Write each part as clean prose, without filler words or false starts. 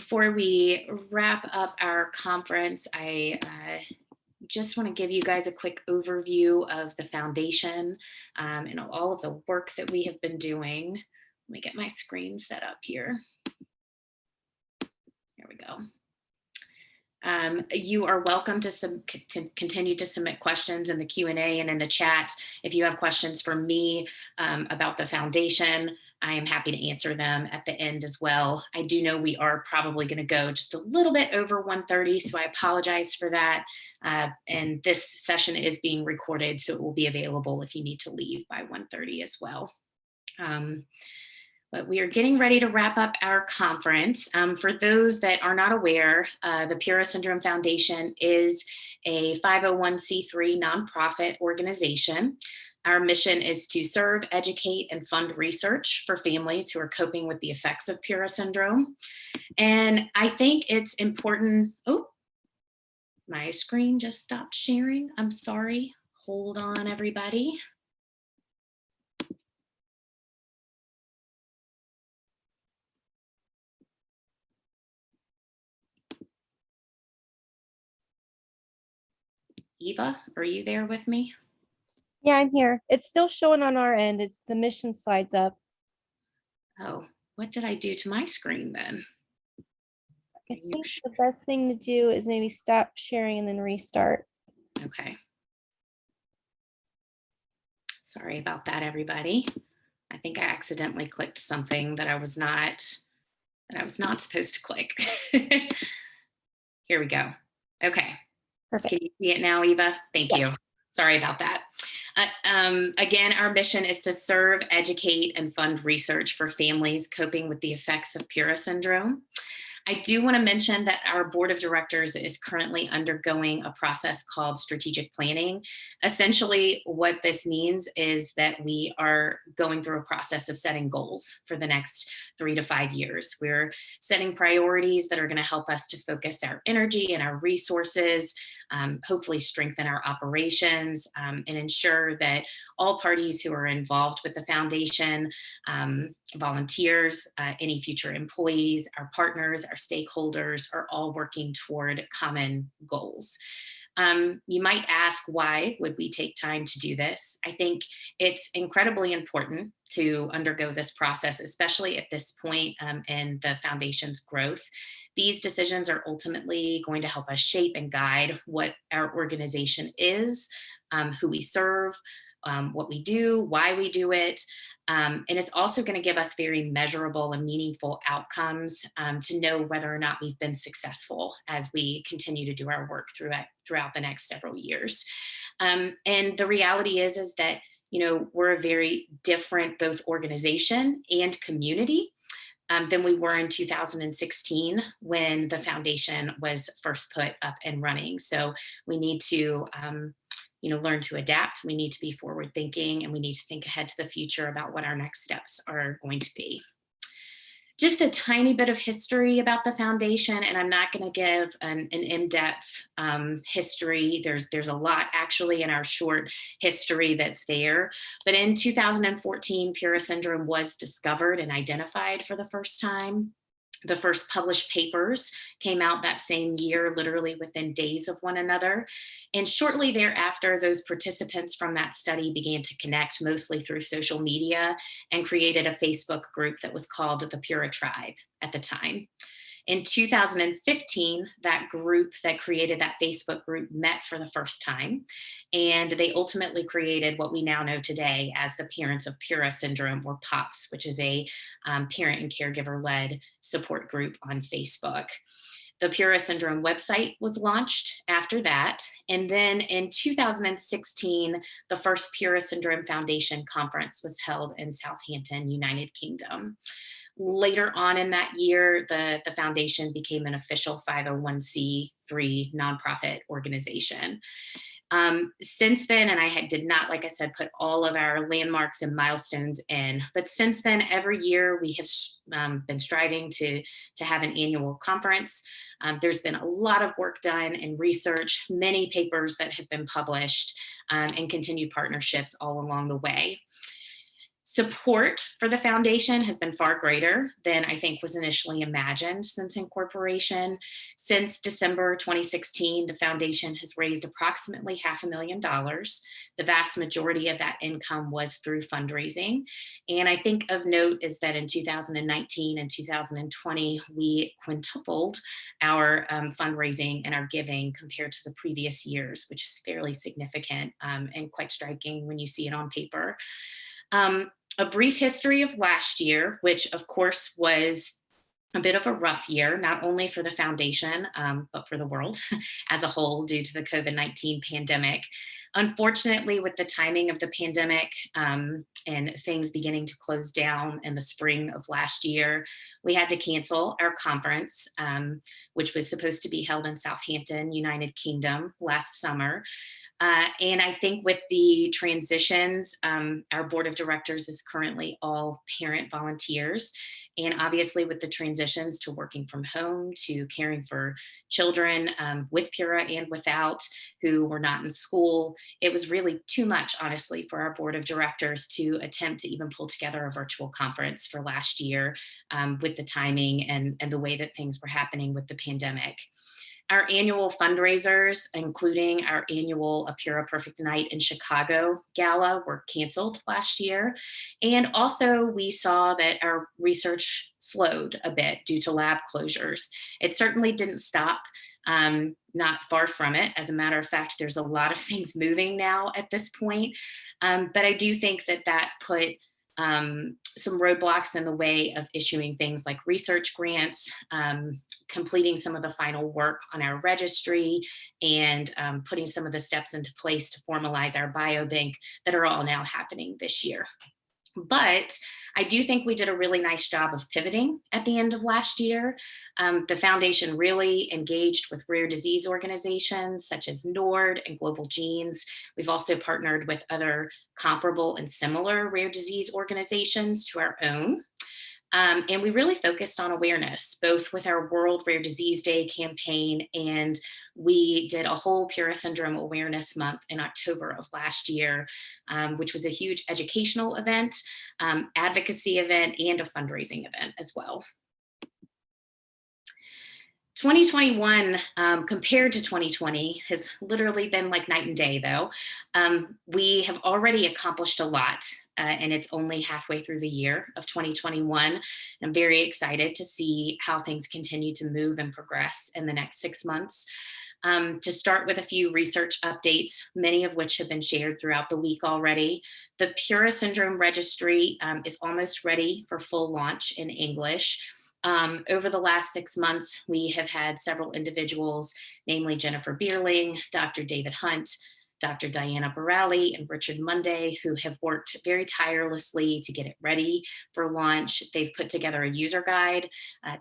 Before we wrap up our conference, I just want to give you guys a quick overview of the foundation and all of the work that we have been doing. Let me get my screen set up here. There we go. You are welcome to continue to submit questions in the Q&A and in the chat. If you have questions for me about the foundation, I am happy to answer them at the end as well. I do know we are probably going to go just a little bit over 1:30, so I apologize for that. And this session is being recorded, so it will be available if you need to leave by 1:30 as well. But we are getting ready to wrap up our conference. For those that are not aware, the Pura Syndrome Foundation is a 501c3 nonprofit organization. Our mission is to serve, educate, and fund research for families who are coping with the effects of Pura syndrome. And I think it's important. Oh, my screen just stopped sharing. I'm sorry. Hold on, everybody. Eva, are you there with me? Yeah, I'm here. It's still showing on our end. It's the mission slides up. Oh, what did I do to my screen then? I think the best thing to do is maybe stop sharing and then restart. Okay. Sorry about that, everybody. I think I accidentally clicked something that I was not supposed to click. Here we go. Okay. Perfect. Can you see it now, Eva? Thank you. Sorry about that. Again, our mission is to serve, educate, and fund research for families coping with the effects of Pura syndrome. I do want to mention that our board of directors is currently undergoing a process called strategic planning. Essentially, what this means is that we are going through a process of setting goals for the next 3 to 5 years. We're setting priorities that are going to help us to focus our energy and our resources, hopefully strengthen our operations, and ensure that all parties who are involved with the foundation, volunteers, any future employees, our partners, our stakeholders are all working toward common goals. You might ask, why would we take time to do this? I think it's incredibly important to undergo this process, especially at this point in the foundation's growth. These decisions are ultimately going to help us shape and guide what our organization is, who we serve, what we do, why we do it. And it's also going to give us very measurable and meaningful outcomes to know whether or not we've been successful as we continue to do our work throughout the next several years. And the reality is that, you know, we're a very different both organization and community than we were in 2016 when the foundation was first put up and running. So we need to learn to adapt. We need to be forward thinking, and we need to think ahead to the future about what our next steps are going to be. Just a tiny bit of history about the foundation, and I'm not going to give an in-depth history. There's a lot actually in our short history that's there. But in 2014, Pura syndrome was discovered and identified for the first time. The first published papers came out that same year, literally within days of one another. And shortly thereafter, those participants from that study began to connect mostly through social media and created a Facebook group that was called the Pura Tribe at the time. In 2015, that group that created that Facebook group met for the first time, and they ultimately created what we now know today as the Parents of Pura Syndrome, or POPS, which is a parent and caregiver-led support group on Facebook. The Pura Syndrome website was launched after that. And then in 2016, the first Pura Syndrome Foundation conference was held in Southampton, United Kingdom. Later on in that year, the foundation became an official 501c3 nonprofit organization. Since then, and I did not, like I said, put all of our landmarks and milestones in, but since then, every year we have been striving to have an annual conference. There's been a lot of work done and research, many papers that have been published, and continued partnerships all along the way. Support for the foundation has been far greater than I think was initially imagined since incorporation. Since December 2016, the foundation has raised approximately $500,000. The vast majority of that income was through fundraising. And I think of note is that in 2019 and 2020, we quintupled our fundraising and our giving compared to the previous years, which is fairly significant and quite striking when you see it on paper. A brief history of last year, which of course was a bit of a rough year, not only for the foundation, but for the world as a whole due to the COVID-19 pandemic. Unfortunately, with the timing of the pandemic and things beginning to close down in the spring of last year, we had to cancel our conference, which was supposed to be held in Southampton, United Kingdom last summer. And I think with the transitions, our board of directors is currently all parent volunteers. And obviously, with the transitions to working from home, to caring for children with Pura and without who were not in school, it was really too much, honestly, for our board of directors to attempt to even pull together a virtual conference for last year with the timing and the way that things were happening with the pandemic. Our annual fundraisers, including our annual A Pura Perfect Night in Chicago gala, were canceled last year. And also we saw that our research slowed a bit due to lab closures. It certainly didn't stop, not far from it. As a matter of fact, there's a lot of things moving now at this point. But I do think that that put some roadblocks in the way of issuing things like research grants, completing some of the final work on our registry, and putting some of the steps into place to formalize our biobank that are all now happening this year. But I do think we did a really nice job of pivoting at the end of last year. The foundation really engaged with rare disease organizations such as NORD and Global Genes. We've also partnered with other comparable and similar rare disease organizations to our own. And we really focused on awareness, both with our World Rare Disease Day campaign, and we did a whole Pura Syndrome Awareness Month in October of last year, which was a huge educational event, advocacy event, and a fundraising event as well. 2021 compared to 2020 has literally been like night and day, though. We have already accomplished a lot, and it's only halfway through the year of 2021. I'm very excited to see how things continue to move and progress in the next 6 months. To start with a few research updates, many of which have been shared throughout the week already. The Pura Syndrome Registry is almost ready for full launch in English. Over the last 6 months, we have had several individuals, namely Jennifer Bierling, Dr. David Hunt, Dr. Diana Borelli, and Richard Monday, who have worked very tirelessly to get it ready for launch. They've put together a user guide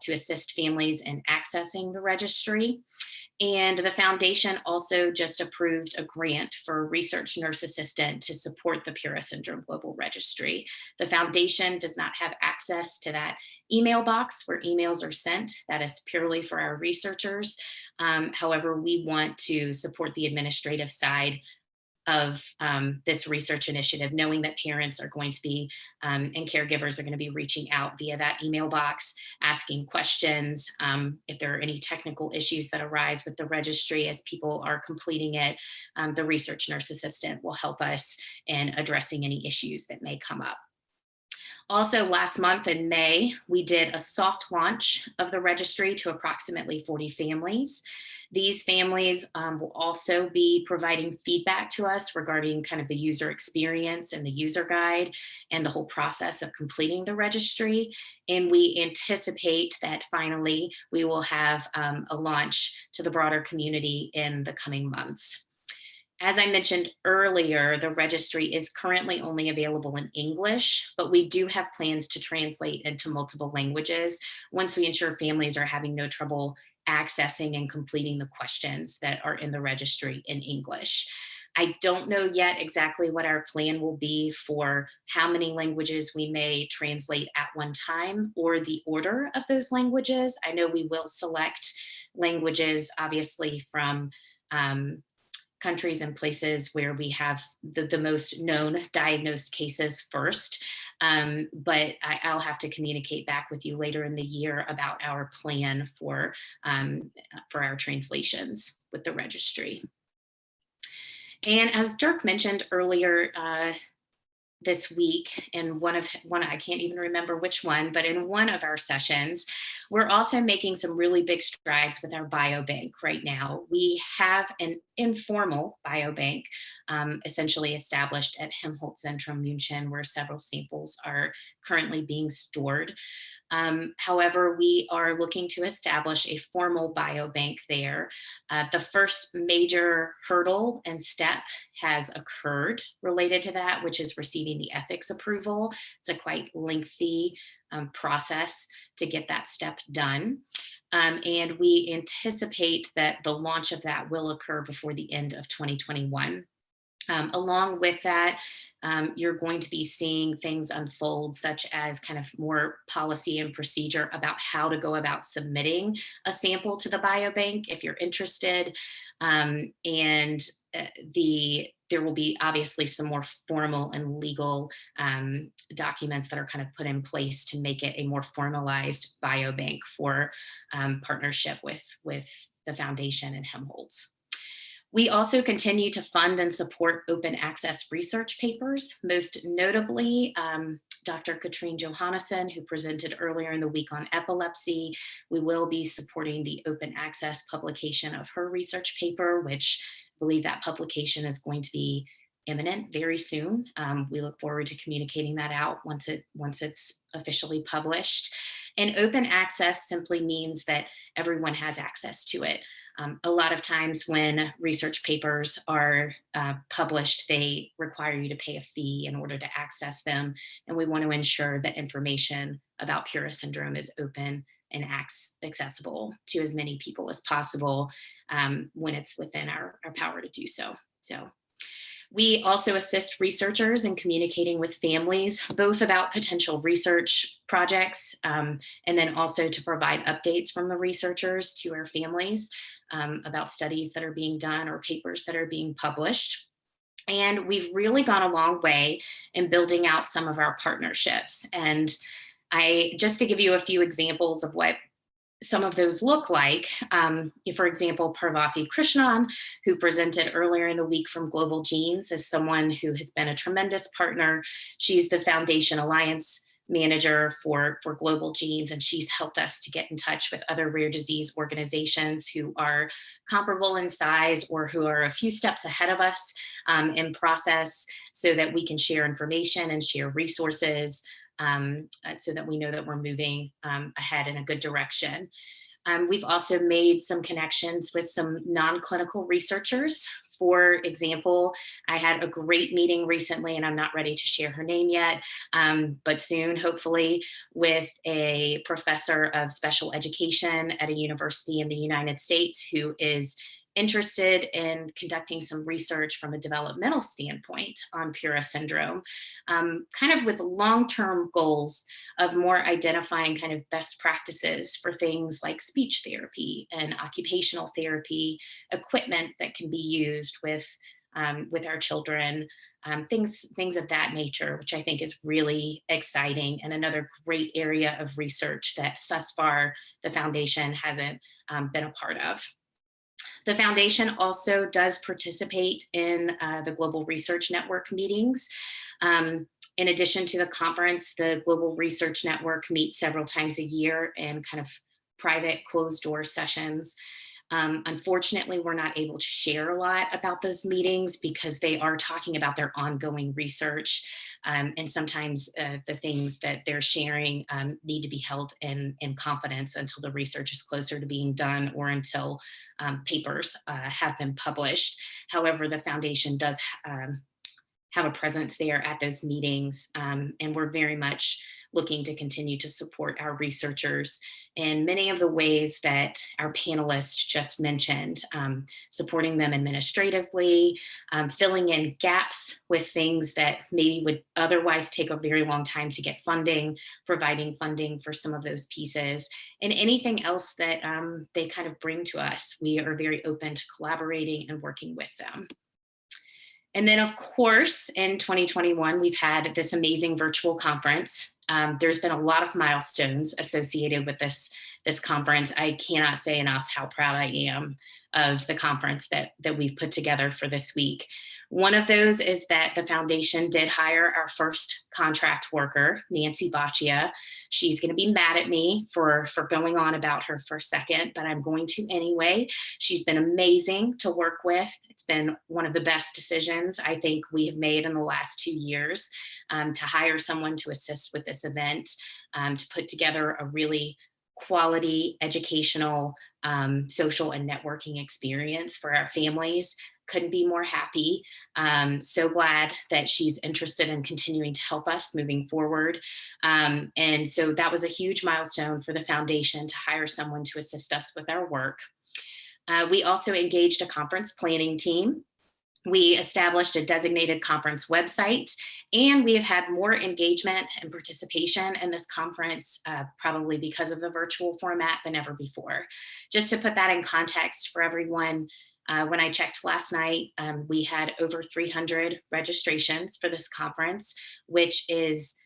to assist families in accessing the registry. And the foundation also just approved a grant for a research nurse assistant to support the Pura Syndrome Global Registry. The foundation does not have access to that email box where emails are sent. That is purely for our researchers. However, we want to support the administrative side of this research initiative, knowing that parents are going to be and caregivers are going to be reaching out via that email box, asking questions. If there are any technical issues that arise with the registry as people are completing it, the research nurse assistant will help us in addressing any issues that may come up. Also, last month in May, we did a soft launch of the registry to approximately 40 families. These families will also be providing feedback to us regarding kind of the user experience and the user guide and the whole process of completing the registry. And we anticipate that finally we will have a launch to the broader community in the coming months. As I mentioned earlier, the registry is currently only available in English, but we do have plans to translate into multiple languages once we ensure families are having no trouble accessing and completing the questions that are in the registry in English. I don't know yet exactly what our plan will be for how many languages we may translate at one time or the order of those languages. I know we will select languages, obviously, from countries and places where we have the most known diagnosed cases first. But I'll have to communicate back with you later in the year about our plan for our translations with the registry. And as Dirk mentioned earlier, this week in one, I can't even remember which one, but in one of our sessions, we're also making some really big strides with our biobank right now. We have an informal biobank essentially established at Helmholtz-Zentrum München, where several samples are currently being stored. However, we are looking to establish a formal biobank there. The first major hurdle and step has occurred related to that, which is receiving the ethics approval. It's a quite lengthy process to get that step done. And we anticipate that the launch of that will occur before the end of 2021. Along with that, you're going to be seeing things unfold, such as kind of more policy and procedure about how to go about submitting a sample to the biobank if you're interested. And there will be obviously some more formal and legal documents that are kind of put in place to make it a more formalized biobank for partnership with the foundation and Helmholtz. We also continue to fund and support open access research papers, most notably Dr. Katrine Johannesson, who presented earlier in the week on epilepsy. We will be supporting the open access publication of her research paper, which I believe that publication is going to be imminent very soon. We look forward to communicating that out once it's officially published. And open access simply means that everyone has access to it. A lot of times when research papers are published, they require you to pay a fee in order to access them. And we want to ensure that information about Pura syndrome is open and accessible to as many people as possible when it's within our power to do so. We also assist researchers in communicating with families, both about potential research projects and then also to provide updates from the researchers to our families about studies that are being done or papers that are being published. And we've really gone a long way in building out some of our partnerships. And just to give you a few examples of what some of those look like, for example, Parvati Krishnan, who presented earlier in the week from Global Genes, is someone who has been a tremendous partner. She's the Foundation Alliance Manager for Global Genes, and she's helped us to get in touch with other rare disease organizations who are comparable in size or who are a few steps ahead of us in process, so that we can share information and share resources so that we know that we're moving ahead in a good direction. We've also made some connections with some non-clinical researchers. For example, I had a great meeting recently, and I'm not ready to share her name yet, but soon, hopefully, with a professor of special education at a university in the United States who is interested in conducting some research from a developmental standpoint on Pura syndrome, kind of with long-term goals of more identifying kind of best practices for things like speech therapy and occupational therapy, equipment that can be used with our children, things of that nature, which I think is really exciting and another great area of research that thus far the foundation hasn't been a part of. The foundation also does participate in the Global Research Network meetings. In addition to the conference, the Global Research Network meets several times a year in kind of private closed door sessions. Unfortunately, we're not able to share a lot about those meetings because they are talking about their ongoing research. And sometimes the things that they're sharing need to be held in confidence until the research is closer to being done or until papers have been published. However, the foundation does have a presence there at those meetings, and we're very much looking to continue to support our researchers in many of the ways that our panelists just mentioned, supporting them administratively, filling in gaps with things that maybe would otherwise take a very long time to get funding, providing funding for some of those pieces, and anything else that they kind of bring to us. We are very open to collaborating and working with them. And then, of course, in 2021, we've had this amazing virtual conference. There's been a lot of milestones associated with this conference. I cannot say enough how proud I am of the conference that we've put together for this week. One of those is that the foundation did hire our first contract worker, Nancy Baccia. She's going to be mad at me for going on about her for a second, but I'm going to anyway. She's been amazing to work with. It's been one of the best decisions I think we have made in the last 2 years, to hire someone to assist with this event, to put together a really quality educational, social and networking experience for our families. Couldn't be more happy. So glad that she's interested in continuing to help us moving forward. And so that was a huge milestone for the foundation to hire someone to assist us with our work. We also engaged a conference planning team. We established a designated conference website, and we have had more engagement and participation in this conference, probably because of the virtual format, than ever before. Just to put that in context for everyone, when I checked last night, we had over 300 registrations for this conference, which is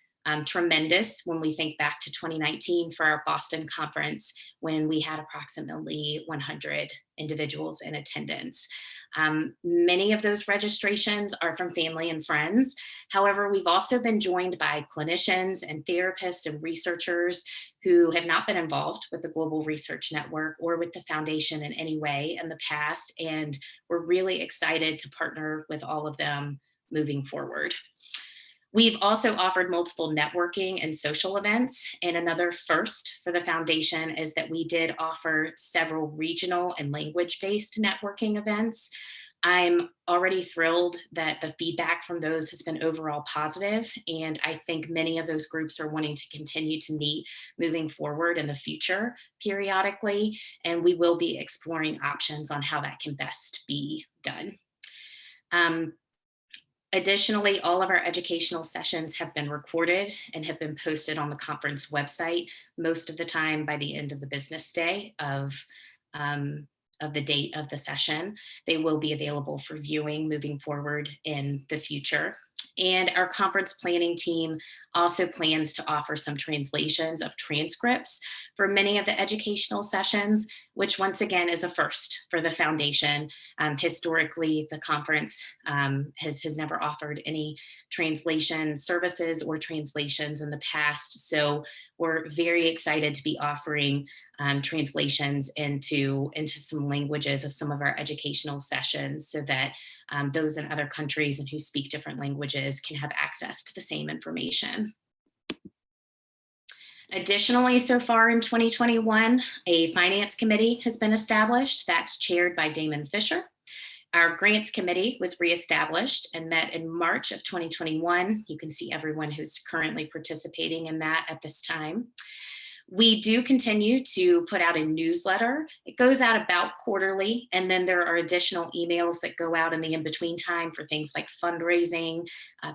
tremendous when we think back to 2019 for our Boston conference, when we had approximately 100 individuals in attendance. Many of those registrations are from family and friends. However, we've also been joined by clinicians and therapists and researchers who have not been involved with the Global Research Network or with the foundation in any way in the past, and we're really excited to partner with all of them moving forward. We've also offered multiple networking and social events, and another first for the foundation is that we did offer several regional and language-based networking events. I'm already thrilled that the feedback from those has been overall positive, and I think many of those groups are wanting to continue to meet moving forward in the future periodically, and we will be exploring options on how that can best be done. Additionally, all of our educational sessions have been recorded and have been posted on the conference website, most of the time by the end of the business day of the date of the session. They will be available for viewing moving forward in the future. And our conference planning team also plans to offer some translations of transcripts for many of the educational sessions, which once again is a first for the foundation. Historically, the conference has never offered any translation services or translations in the past. So we're very excited to be offering translations into some languages of some of our educational sessions, so that those in other countries and who speak different languages can have access to the same information. Additionally, so far in 2021, a finance committee has been established that's chaired by Damon Fisher. Our grants committee was reestablished and met in March of 2021. You can see everyone who's currently participating in that at this time. We do continue to put out a newsletter. It goes out about quarterly, and then there are additional emails that go out in the in-between time for things like fundraising,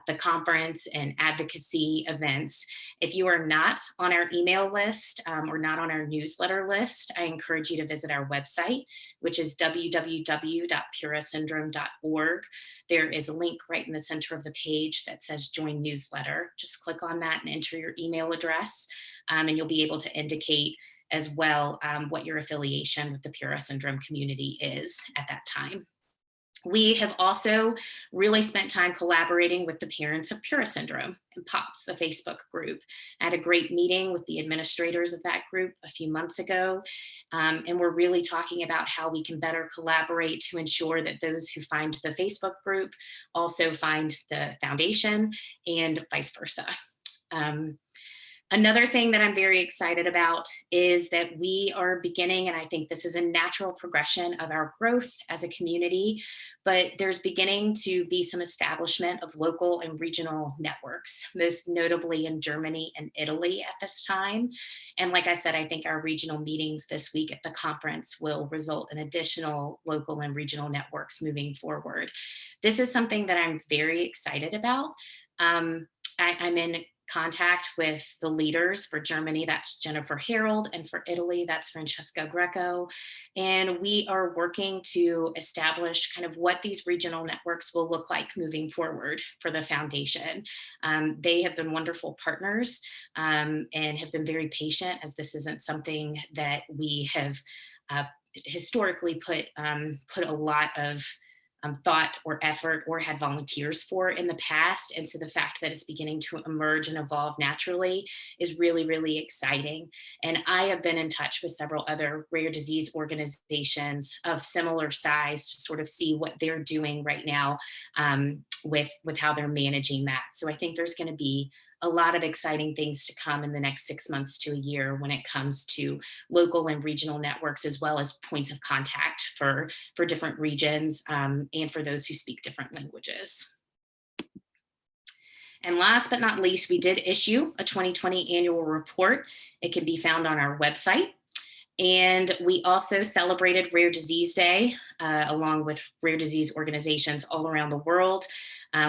the conference, and advocacy events. If you are not on our email list or not on our newsletter list, I encourage you to visit our website, which is www.purasyndrome.org. There is a link right in the center of the page that says Join Newsletter. Just click on that and enter your email address. And you'll be able to indicate as well what your affiliation with the Pura syndrome community is at that time. We have also really spent time collaborating with the parents of Pura syndrome and POPS, the Facebook group. I had a great meeting with the administrators of that group a few months ago, and we're really talking about how we can better collaborate to ensure that those who find the Facebook group also find the foundation and vice versa. Another thing that I'm very excited about is that we are beginning, and I think this is a natural progression of our growth as a community, but there's beginning to be some establishment of local and regional networks, most notably in Germany and Italy at this time. And like I said, I think our regional meetings this week at the conference will result in additional local and regional networks moving forward. This is something that I'm very excited about. I'm in contact with the leaders for Germany, that's Jennifer Harold, and for Italy, that's Francesca Greco. And we are working to establish kind of what these regional networks will look like moving forward for the foundation. They have been wonderful partners and have been very patient, as this isn't something that we have historically put a lot of thought or effort or had volunteers for in the past. And so the fact that it's beginning to emerge and evolve naturally is really, really exciting. And I have been in touch with several other rare disease organizations of similar size to sort of see what they're doing right now with how they're managing that. So I think there's going to be a lot of exciting things to come in the next 6 months to a year when it comes to local and regional networks, as well as points of contact for different regions and for those who speak different languages. And last but not least, we did issue a 2020 annual report. It can be found on our website. And we also celebrated Rare Disease Day along with rare disease organizations all around the world.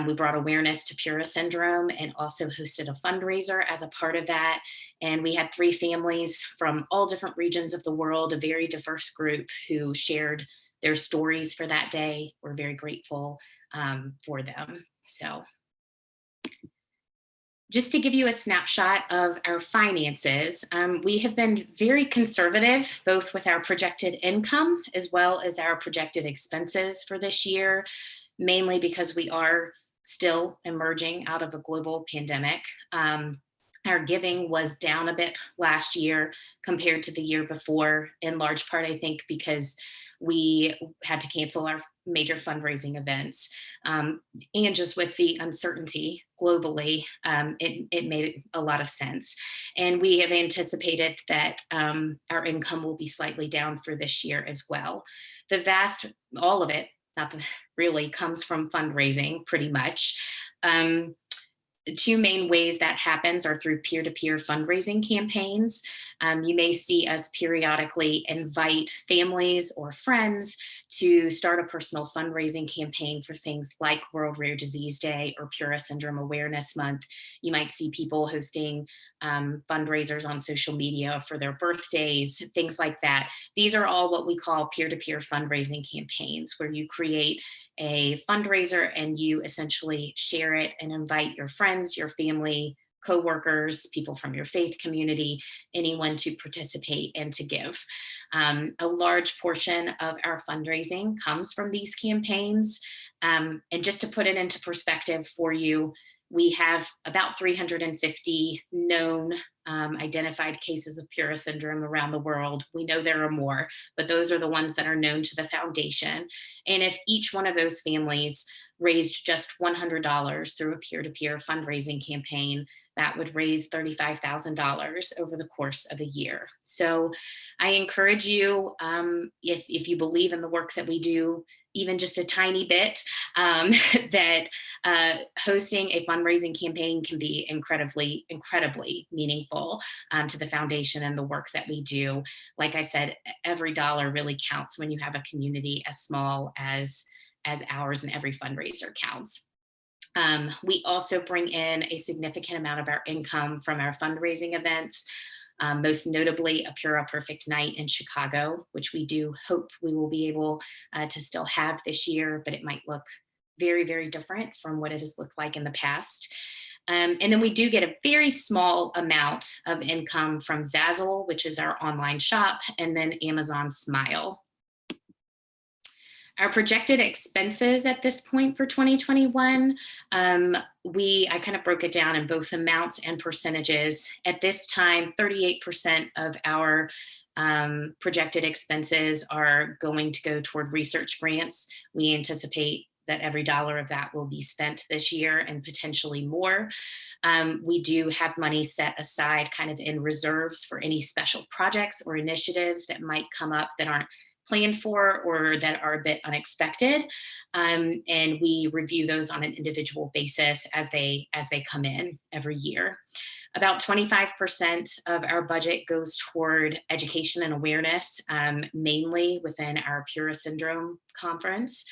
We brought awareness to Pura syndrome and also hosted a fundraiser as a part of that. And we had 3 families from all different regions of the world, a very diverse group who shared their stories for that day. We're very grateful for them. So just to give you a snapshot of our finances, we have been very conservative, both with our projected income as well as our projected expenses for this year, mainly because we are still emerging out of a global pandemic. Our giving was down a bit last year compared to the year before, in large part, I think, because we had to cancel our major fundraising events. And just with the uncertainty globally, it made a lot of sense. And we have anticipated that our income will be slightly down for this year as well. All of it, not the, really comes from fundraising pretty much. The 2 main ways that happens are through peer-to-peer fundraising campaigns. You may see us periodically invite families or friends to start a personal fundraising campaign for things like World Rare Disease Day or Pura Syndrome Awareness Month. You might see people hosting fundraisers on social media for their birthdays, things like that. These are all what we call peer-to-peer fundraising campaigns, where you create a fundraiser and you essentially share it and invite your friends, your family, coworkers, people from your faith community, anyone to participate and to give. A large portion of our fundraising comes from these campaigns. And just to put it into perspective for you, we have about 350 known identified cases of Pura syndrome around the world. We know there are more, but those are the ones that are known to the foundation. And if each one of those families raised just $100 through a peer-to-peer fundraising campaign, that would raise $35,000 over the course of a year. So I encourage you, if you believe in the work that we do, even just a tiny bit, that hosting a fundraising campaign can be incredibly, incredibly meaningful to the foundation and the work that we do. Like I said, every dollar really counts when you have a community as small as ours, and every fundraiser counts. We also bring in a significant amount of our income from our fundraising events, most notably a Pura Perfect Night in Chicago, which we do hope we will be able to still have this year, but it might look very, very different from what it has looked like in the past. And then we do get a very small amount of income from Zazzle, which is our online shop, and then Amazon Smile. Our projected expenses at this point for 2021, I kind of broke it down in both amounts and percentages. At this time, 38% of our projected expenses are going to go toward research grants. We anticipate that every dollar of that will be spent this year and potentially more. We do have money set aside kind of in reserves for any special projects or initiatives that might come up that aren't planned for or that are a bit unexpected. And we review those on an individual basis as they come in every year. About 25% of our budget goes toward education and awareness, mainly within our Pura Syndrome conference.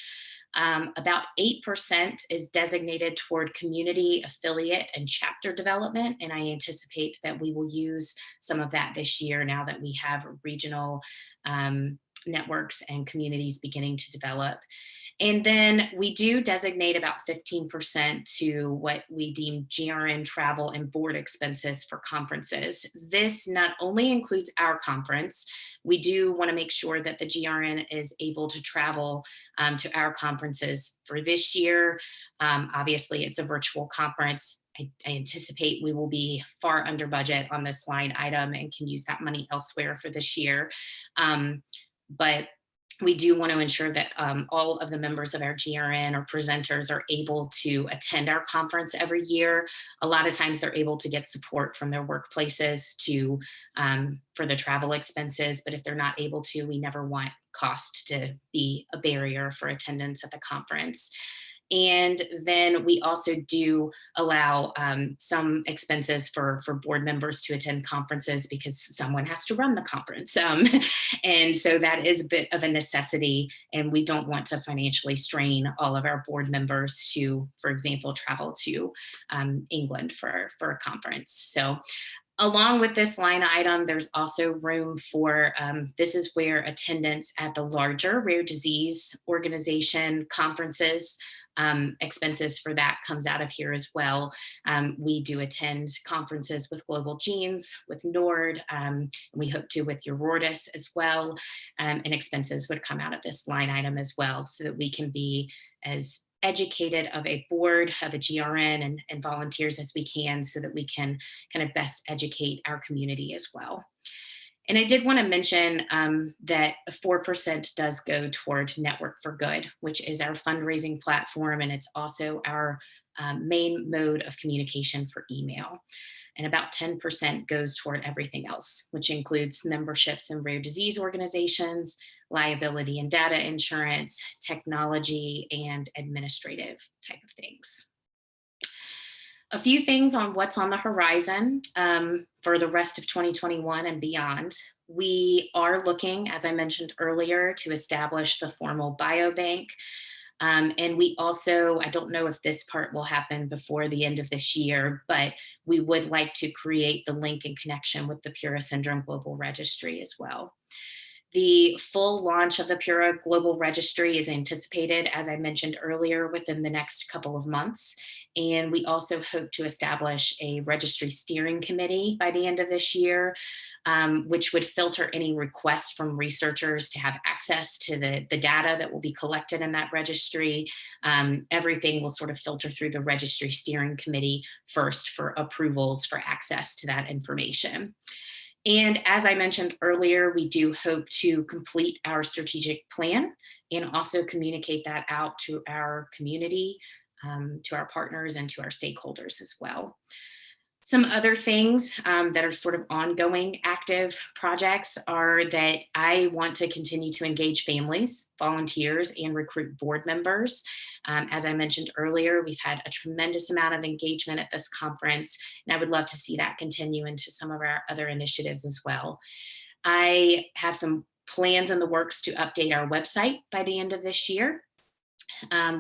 About 8% is designated toward community, affiliate, and chapter development. And I anticipate that we will use some of that this year now that we have regional networks and communities beginning to develop. And then we do designate about 15% to what we deem GRN travel and board expenses for conferences. This not only includes our conference, we do want to make sure that the GRN is able to travel to our conferences for this year. Obviously, it's a virtual conference. I anticipate we will be far under budget on this line item and can use that money elsewhere for this year. But we do want to ensure that all of the members of our GRN or presenters are able to attend our conference every year. A lot of times they're able to get support from their workplaces to for the travel expenses, but if they're not able to, we never want cost to be a barrier for attendance at the conference. And then we also do allow some expenses for board members to attend conferences because someone has to run the conference. And so that is a bit of a necessity. And we don't want to financially strain all of our board members to, for example, travel to England for a conference. So along with this line item, there's also room for, this is where attendance at the larger rare disease organization conferences, expenses for that comes out of here as well. We do attend conferences with Global Genes, with NORD, and we hope to with Eurordis as well, and expenses would come out of this line item as well so that we can be as educated of a board, of a GRN and volunteers as we can so that we can kind of best educate our community as well. And I did want to mention that 4% does go toward Network for Good, which is our fundraising platform, and it's also our main mode of communication for email. And about 10% goes toward everything else, which includes memberships in rare disease organizations, liability and data insurance, technology, and administrative type of things. A few things on what's on the horizon for the rest of 2021 and beyond. We are looking, as I mentioned earlier, to establish the formal biobank. And we also, I don't know if this part will happen before the end of this year, but we would like to create the link and connection with the Pura Syndrome Global Registry as well. The full launch of the Pura Global Registry is anticipated, as I mentioned earlier, within the next couple of months. And we also hope to establish a registry steering committee by the end of this year, which would filter any requests from researchers to have access to the data that will be collected in that registry. Everything will sort of filter through the registry steering committee first for approvals for access to that information. And as I mentioned earlier, we do hope to complete our strategic plan and also communicate that out to our community, to our partners, and to our stakeholders as well. Some other things that are sort of ongoing active projects are that I want to continue to engage families, volunteers, and recruit board members. As I mentioned earlier, we've had a tremendous amount of engagement at this conference, and I would love to see that continue into some of our other initiatives as well. I have some plans in the works to update our website by the end of this year.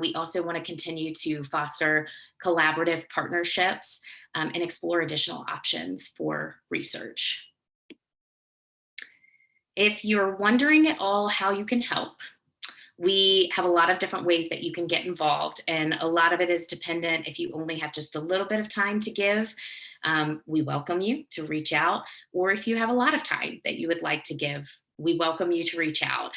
We also want to continue to foster collaborative partnerships and explore additional options for research. If you're wondering at all how you can help, we have a lot of different ways that you can get involved, and a lot of it is dependent. If you only have just a little bit of time to give, we welcome you to reach out, or if you have a lot of time that you would like to give, we welcome you to reach out.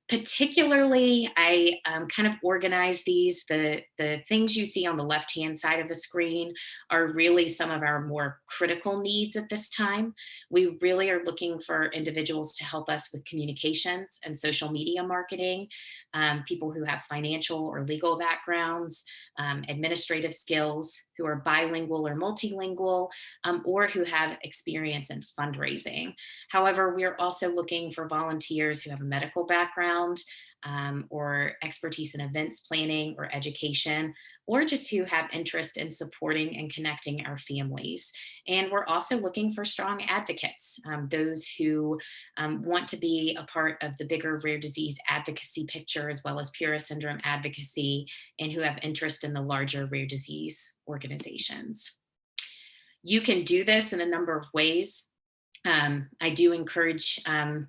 Particularly, I kind of organize these. The things you see on the left-hand side of the screen are really some of our more critical needs at this time. We really are looking for individuals to help us with communications and social media marketing, people who have financial or legal backgrounds, administrative skills, who are bilingual or multilingual, or who have experience in fundraising. However, we are also looking for volunteers who have a medical background, or expertise in events planning or education, or just who have interest in supporting and connecting our families. And we're also looking for strong advocates, those who want to be a part of the bigger rare disease advocacy picture, as well as Pura syndrome advocacy, and who have interest in the larger rare disease organizations. You can do this in a number of ways. I do encourage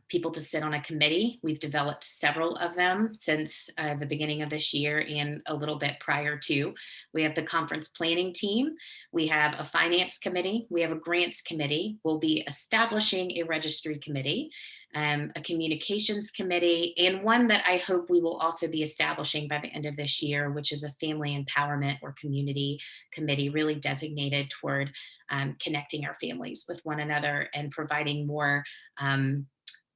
people to sit on a committee. We've developed several of them since the beginning of this year and a little bit prior to. We have the conference planning team. We have a finance committee. We have a grants committee. We'll be establishing a registry committee, a communications committee, and one that I hope we will also be establishing by the end of this year, which is a family empowerment or community committee, really designated toward connecting our families with one another and providing more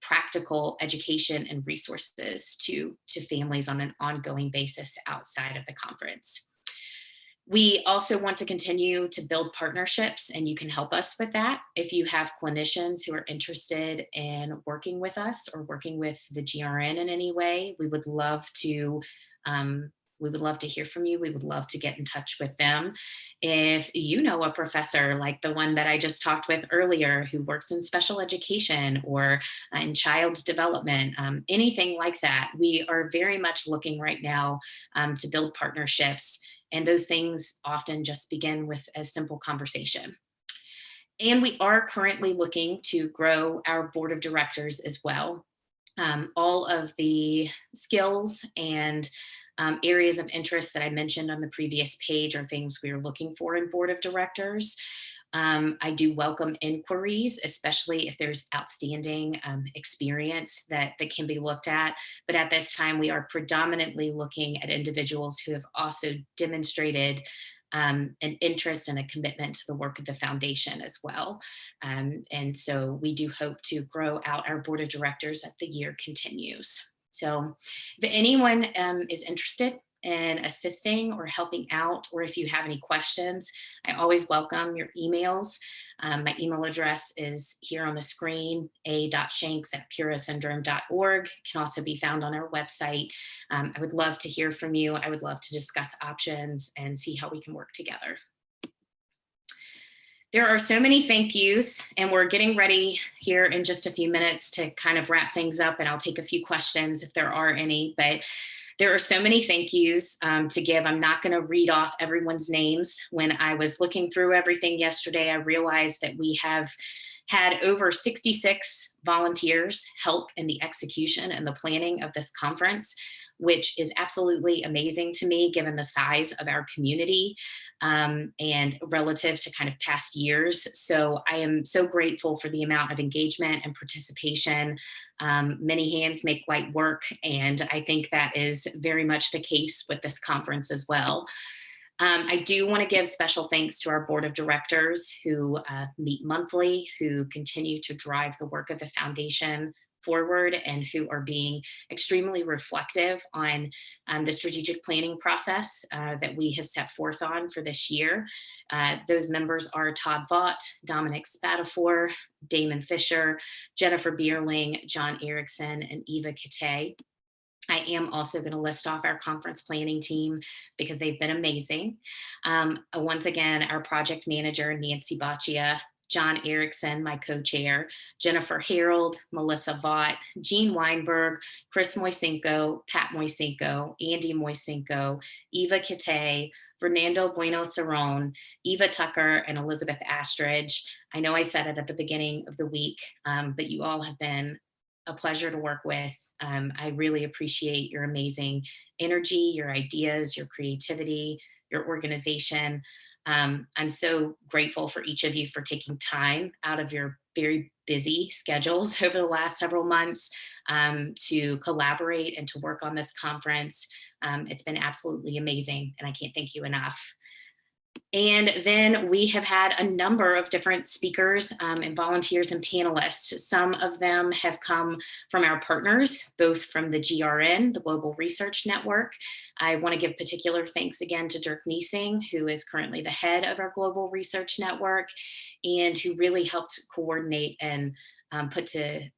practical education and resources to families on an ongoing basis outside of the conference. We also want to continue to build partnerships, and you can help us with that. If you have clinicians who are interested in working with us or working with the GRN in any way, we would love to hear from you. We would love to get in touch with them. If you know a professor like the one that I just talked with earlier, who works in special education or in child development, anything like that, we are very much looking right now to build partnerships. And those things often just begin with a simple conversation. And we are currently looking to grow our board of directors as well. All of the skills and areas of interest that I mentioned on the previous page are things we are looking for in board of directors. I do welcome inquiries, especially if there's outstanding experience that can be looked at. But at this time, we are predominantly looking at individuals who have also demonstrated an interest and a commitment to the work of the foundation as well. And so we do hope to grow out our board of directors as the year continues. So if anyone is interested in assisting or helping out, or if you have any questions, I always welcome your emails. My email address is here on the screen, a.shanks@purasyndrome.org. It can also be found on our website. I would love to hear from you. I would love to discuss options and see how we can work together. There are so many thank yous, and we're getting ready here in just a few minutes to kind of wrap things up, and I'll take a few questions if there are any, but there are so many thank yous to give. I'm not going to read off everyone's names. When I was looking through everything yesterday, I realized that we have had over 66 volunteers help in the execution and the planning of this conference, which is absolutely amazing to me given the size of our community and relative to kind of past years. So I am so grateful for the amount of engagement and participation. Many hands make light work, and I think that is very much the case with this conference as well. I do want to give special thanks to our board of directors who meet monthly, who continue to drive the work of the foundation forward, and who are being extremely reflective on the strategic planning process that we have set forth on for this year. Those members are Todd Vaught, Dominic Spatafor, Damon Fisher, Jennifer Bierling, John Erickson, and Eva Kate. I am also going to list off our conference planning team because they've been amazing. Once again, our project manager, Nancy Baccia, John Erickson, my co-chair, Jennifer Harold, Melissa Vaught, Jean Weinberg, Chris Moisenko, Pat Moisenko, Andy Moisenko, Eva Kate, Fernando Bueno Cerrone, Eva Tucker, and Elizabeth Astridge. I know I said it at the beginning of the week, but you all have been a pleasure to work with. I really appreciate your amazing energy, your ideas, your creativity, your organization. I'm so grateful for each of you for taking time out of your very busy schedules over the last several months to collaborate and to work on this conference. It's been absolutely amazing, and I can't thank you enough. And then we have had a number of different speakers and volunteers and panelists. Some of them have come from our partners, both from the GRN, the Global Research Network. I want to give particular thanks again to Dirk Niesing, who is currently the head of our Global Research Network, and who really helped coordinate and put to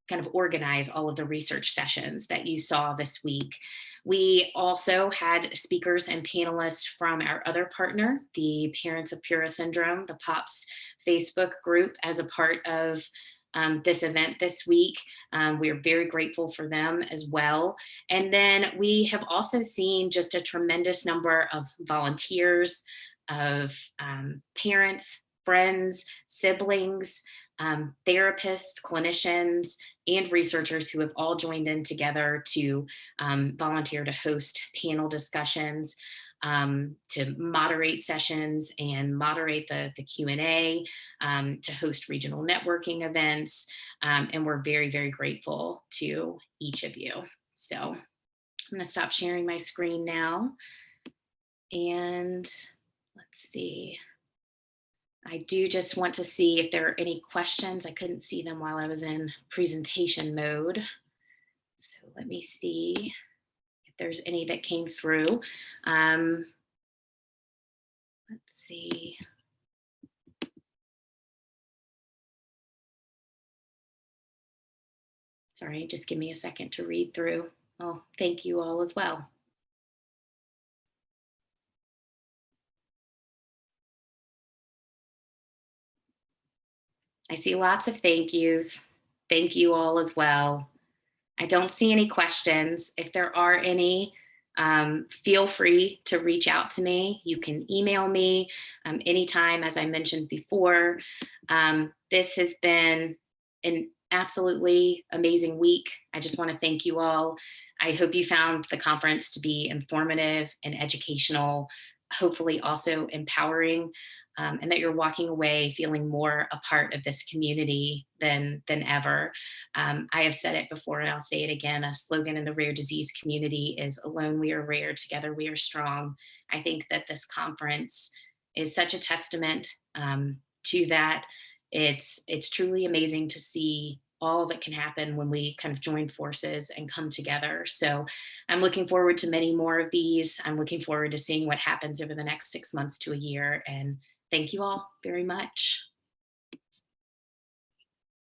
kind of organize all of the research sessions that you saw this week. We also had speakers and panelists from our other partner, the Parents of Pura Syndrome, the POPS Facebook group, as a part of this event this week. We are very grateful for them as well. And then we have also seen just a tremendous number of volunteers, of parents, friends, siblings, therapists, clinicians, and researchers who have all joined in together to volunteer to host panel discussions, to moderate sessions and moderate the Q&A, to host regional networking events. And we're very, very grateful to each of you. So I'm going to stop sharing my screen now. And let's see. I do just want to see if there are any questions. I couldn't see them while I was in presentation mode. So let me see if there's any that came through. Let's see. Sorry, just give me a second to read through. Oh, thank you all as well. I see lots of thank yous. Thank you all as well. I don't see any questions. If there are any, feel free to reach out to me. You can email me anytime, as I mentioned before. This has been an absolutely amazing week. I just want to thank you all. I hope you found the conference to be informative and educational, hopefully also empowering, and that you're walking away feeling more a part of this community than ever. I have said it before and I'll say it again. A slogan in the rare disease community is "Alone we are rare, together we are strong." I think that this conference is such a testament to that. It's truly amazing to see all that can happen when we kind of join forces and come together. So I'm looking forward to many more of these. I'm looking forward to seeing what happens over the next 6 months to a year. And thank you all very much.